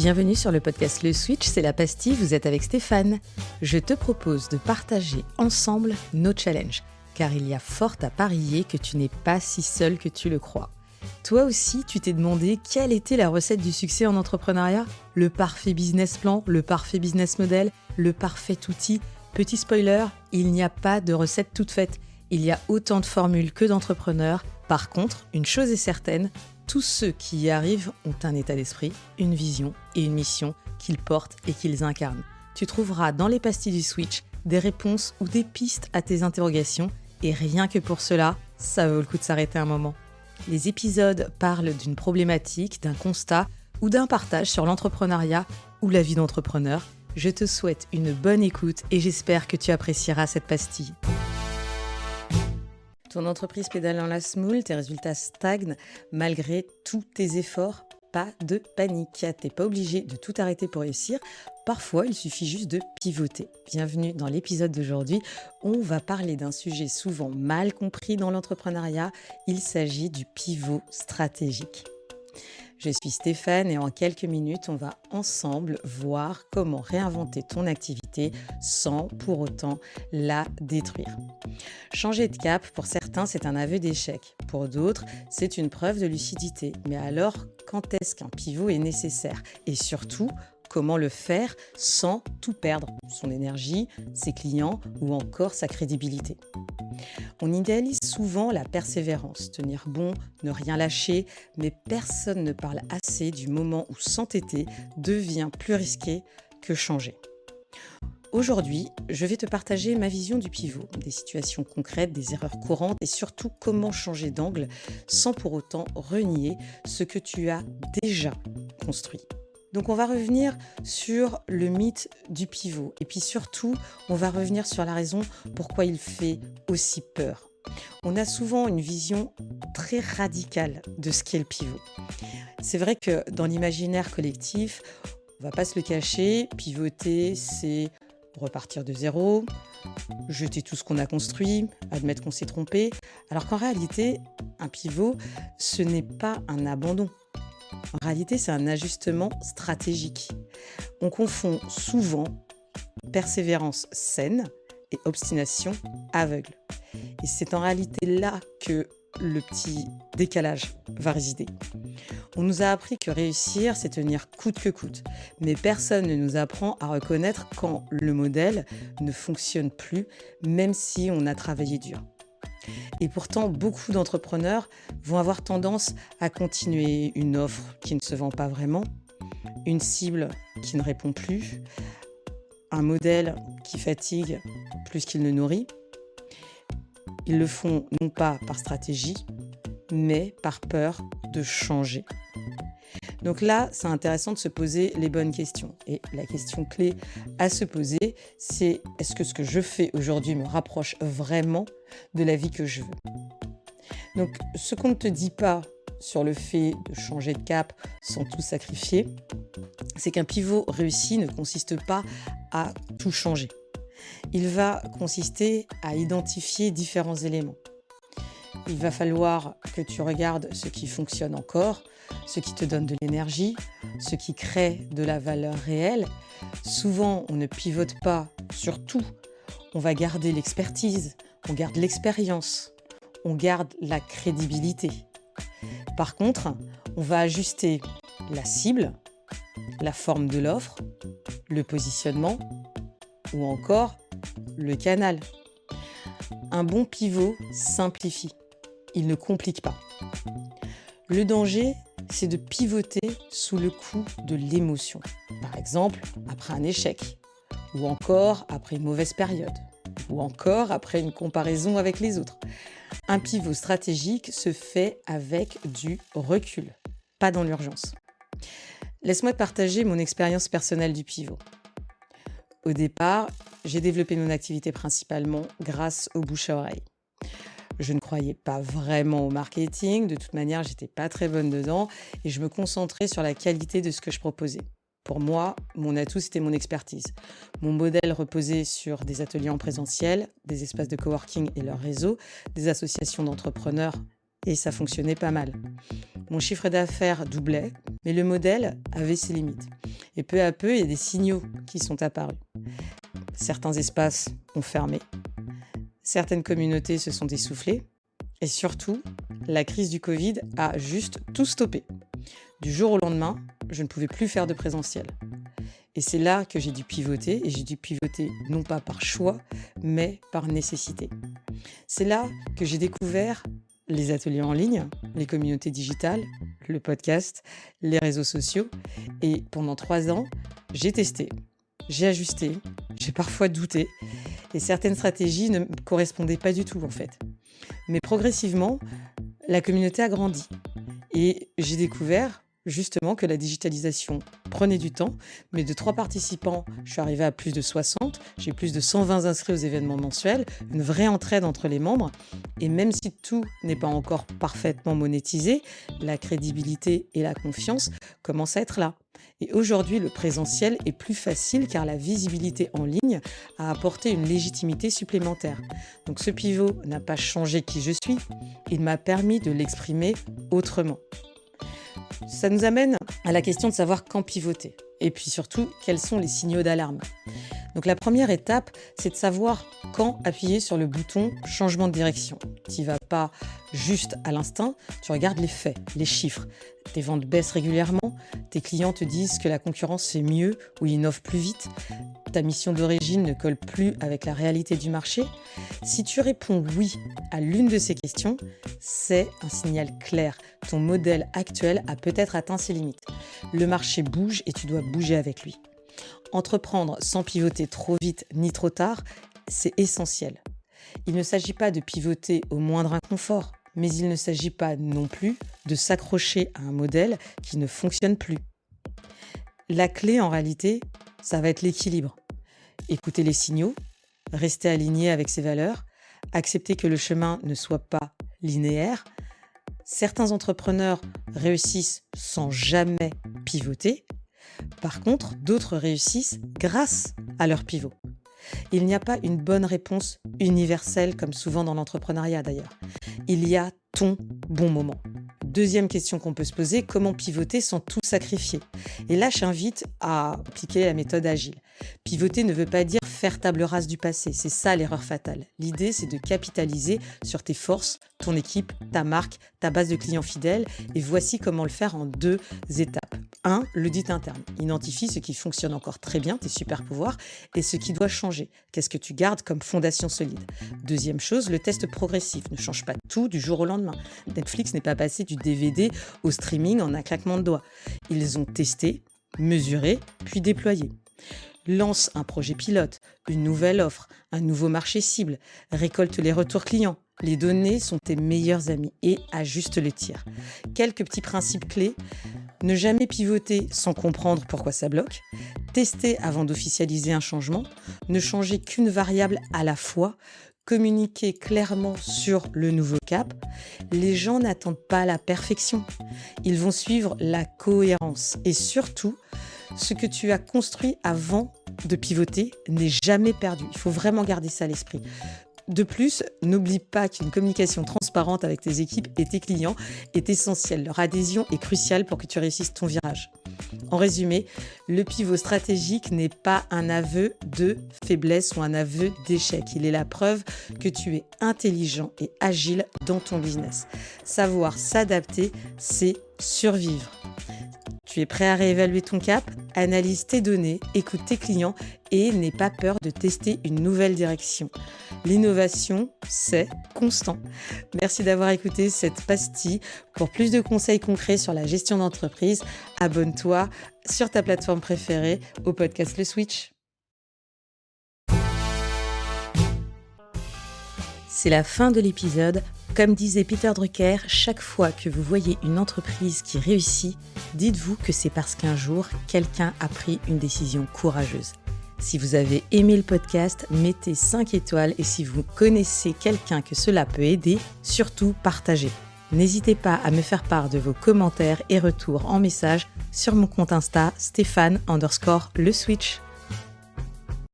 Bienvenue sur le podcast Le Switch, c'est la pastille, vous êtes avec Stéphane. Je te propose de partager ensemble nos challenges, car il y a fort à parier que tu n'es pas si seul que tu le crois. Toi aussi, tu t'es demandé quelle était la recette du succès en entrepreneuriat ? Le parfait business plan, le parfait business model, le parfait outil ? Petit spoiler, il n'y a pas de recette toute faite. Il y a autant de formules que d'entrepreneurs. Par contre, une chose est certaine, tous ceux qui y arrivent ont un état d'esprit, une vision et une mission qu'ils portent et qu'ils incarnent. Tu trouveras dans les pastilles du Switch des réponses ou des pistes à tes interrogations et rien que pour cela, ça vaut le coup de s'arrêter un moment. Les épisodes parlent d'une problématique, d'un constat ou d'un partage sur l'entrepreneuriat ou la vie d'entrepreneur. Je te souhaite une bonne écoute et j'espère que tu apprécieras cette pastille. Ton entreprise pédale dans la semoule, tes résultats stagnent malgré tous tes efforts. Pas de panique, t'es pas obligé de tout arrêter pour réussir. Parfois, il suffit juste de pivoter. Bienvenue dans l'épisode d'aujourd'hui. On va parler d'un sujet souvent mal compris dans l'entrepreneuriat. Il s'agit du pivot stratégique. Je suis Stéphane et en quelques minutes, on va ensemble voir comment réinventer ton activité sans pour autant la détruire. Changer de cap, pour certains, c'est un aveu d'échec. Pour d'autres, c'est une preuve de lucidité. Mais alors, quand est-ce qu'un pivot est nécessaire ? Et surtout, comment le faire sans tout perdre ? Son énergie, ses clients ou encore sa crédibilité. On idéalise souvent la persévérance, tenir bon, ne rien lâcher, mais personne ne parle assez du moment où s'entêter devient plus risqué que changer. Aujourd'hui, je vais te partager ma vision du pivot, des situations concrètes, des erreurs courantes et surtout comment changer d'angle sans pour autant renier ce que tu as déjà construit. Donc on va revenir sur le mythe du pivot et puis surtout, on va revenir sur la raison pourquoi il fait aussi peur. On a souvent une vision très radicale de ce qu'est le pivot. C'est vrai que dans l'imaginaire collectif, on ne va pas se le cacher, pivoter, c'est repartir de zéro, jeter tout ce qu'on a construit, admettre qu'on s'est trompé, alors qu'en réalité, un pivot, ce n'est pas un abandon. En réalité, c'est un ajustement stratégique. On confond souvent persévérance saine et obstination aveugle. Et c'est en réalité là que le petit décalage va résider. On nous a appris que réussir, c'est tenir coûte que coûte. Mais personne ne nous apprend à reconnaître quand le modèle ne fonctionne plus, même si on a travaillé dur. Et pourtant, beaucoup d'entrepreneurs vont avoir tendance à continuer une offre qui ne se vend pas vraiment, une cible qui ne répond plus, un modèle qui fatigue plus qu'il ne nourrit. Ils le font non pas par stratégie, mais par peur de changer. Donc là, c'est intéressant de se poser les bonnes questions. Et la question clé à se poser, c'est est-ce que ce que je fais aujourd'hui me rapproche vraiment de la vie que je veux ? Donc, ce qu'on ne te dit pas sur le fait de changer de cap sans tout sacrifier, c'est qu'un pivot réussi ne consiste pas à tout changer. Il va consister à identifier différents éléments. Il va falloir que tu regardes ce qui fonctionne encore, ce qui te donne de l'énergie, ce qui crée de la valeur réelle. Souvent, on ne pivote pas sur tout. On va garder l'expertise, on garde l'expérience, on garde la crédibilité. Par contre, on va ajuster la cible, la forme de l'offre, le positionnement ou encore le canal. Un bon pivot simplifie. Il ne complique pas. Le danger, c'est de pivoter sous le coup de l'émotion. Par exemple, après un échec, ou encore après une mauvaise période, ou encore après une comparaison avec les autres. Un pivot stratégique se fait avec du recul, pas dans l'urgence. Laisse-moi te partager mon expérience personnelle du pivot. Au départ, j'ai développé mon activité principalement grâce au bouche à oreille. Je ne croyais pas vraiment au marketing, de toute manière, j'étais pas très bonne dedans et je me concentrais sur la qualité de ce que je proposais. Pour moi, mon atout, c'était mon expertise. Mon modèle reposait sur des ateliers en présentiel, des espaces de coworking et leur réseau, des associations d'entrepreneurs et ça fonctionnait pas mal. Mon chiffre d'affaires doublait, Mais le modèle avait ses limites. Et peu à peu, il y a des signaux qui sont apparus. Certains espaces ont fermé, certaines communautés se sont essoufflées, et surtout, la crise du Covid a juste tout stoppé. Du jour au lendemain, je ne pouvais plus faire de présentiel. Et c'est là que j'ai dû pivoter, et j'ai dû pivoter non pas par choix, mais par nécessité. C'est là que j'ai découvert les ateliers en ligne, les communautés digitales, le podcast, les réseaux sociaux. Et pendant 3 ans, j'ai testé, j'ai ajusté, j'ai parfois douté. Et certaines stratégies ne me correspondaient pas du tout en fait. Mais progressivement, la communauté a grandi. Et j'ai découvert justement que la digitalisation prenait du temps, mais de 3 participants, je suis arrivée à plus de 60, j'ai plus de 120 inscrits aux événements mensuels, une vraie entraide entre les membres, et même si tout n'est pas encore parfaitement monétisé, la crédibilité et la confiance commencent à être là. Et aujourd'hui, le présentiel est plus facile car la visibilité en ligne a apporté une légitimité supplémentaire. Donc ce pivot n'a pas changé qui je suis, il m'a permis de l'exprimer autrement. Ça nous amène à la question de savoir quand pivoter et puis surtout quels sont les signaux d'alarme. Donc la première étape, c'est de savoir quand appuyer sur le bouton changement de direction. Tu n'y vas pas juste à l'instinct, tu regardes les faits, les chiffres. Tes ventes baissent régulièrement, tes clients te disent que la concurrence fait mieux ou innovent plus vite, ta mission d'origine ne colle plus avec la réalité du marché. Si tu réponds oui à l'une de ces questions, c'est un signal clair. Ton modèle actuel a peut-être atteint ses limites. Le marché bouge et tu dois bouger avec lui. Entreprendre sans pivoter trop vite ni trop tard, c'est essentiel. Il ne s'agit pas de pivoter au moindre inconfort, mais il ne s'agit pas non plus de s'accrocher à un modèle qui ne fonctionne plus. La clé en réalité, ça va être l'équilibre. Écouter les signaux, rester aligné avec ses valeurs, accepter que le chemin ne soit pas linéaire. Certains entrepreneurs réussissent sans jamais pivoter. Par contre, d'autres réussissent grâce à leur pivot. Il n'y a pas une bonne réponse universelle, comme souvent dans l'entrepreneuriat d'ailleurs. Il y a ton bon moment. Deuxième question qu'on peut se poser, comment pivoter sans tout sacrifier ? Et là, je t'invite à appliquer la méthode agile. Pivoter ne veut pas dire faire table rase du passé, c'est ça l'erreur fatale. L'idée, c'est de capitaliser sur tes forces, ton équipe, ta marque, ta base de clients fidèles. Et voici comment le faire en 2 étapes. 1. L'audit interne. Identifie ce qui fonctionne encore très bien, tes super pouvoirs, et ce qui doit changer. Qu'est-ce que tu gardes comme fondation solide ? Deuxième chose, le test progressif. Ne change pas tout du jour au lendemain. Netflix n'est pas passé du DVD au streaming en un claquement de doigts. Ils ont testé, mesuré, puis déployé. Lance un projet pilote, une nouvelle offre, un nouveau marché cible, récolte les retours clients. Les données sont tes meilleurs amis et ajuste le tir. Quelques petits principes clés. Ne jamais pivoter sans comprendre pourquoi ça bloque. Tester avant d'officialiser un changement. Ne changer qu'une variable à la fois. Communiquer clairement sur le nouveau cap. Les gens n'attendent pas la perfection. Ils vont suivre la cohérence. Et surtout, ce que tu as construit avant de pivoter n'est jamais perdu. Il faut vraiment garder ça à l'esprit. De plus, n'oublie pas qu'une communication transparente avec tes équipes et tes clients est essentielle. Leur adhésion est cruciale pour que tu réussisses ton virage. En résumé, le pivot stratégique n'est pas un aveu de faiblesse ou un aveu d'échec. Il est la preuve que tu es intelligent et agile dans ton business. Savoir s'adapter, c'est survivre. Tu es prêt à réévaluer ton cap ? Analyse tes données, écoute tes clients et n'aie pas peur de tester une nouvelle direction. L'innovation, c'est constant. Merci d'avoir écouté cette pastille. Pour plus de conseils concrets sur la gestion d'entreprise, abonne-toi sur ta plateforme préférée au podcast Le Switch. C'est la fin de l'épisode. Comme disait Peter Drucker, chaque fois que vous voyez une entreprise qui réussit, dites-vous que c'est parce qu'un jour, quelqu'un a pris une décision courageuse. Si vous avez aimé le podcast, mettez 5 étoiles et si vous connaissez quelqu'un que cela peut aider, surtout partagez. N'hésitez pas à me faire part de vos commentaires et retours en message sur mon compte Insta Stéphane_Le Switch.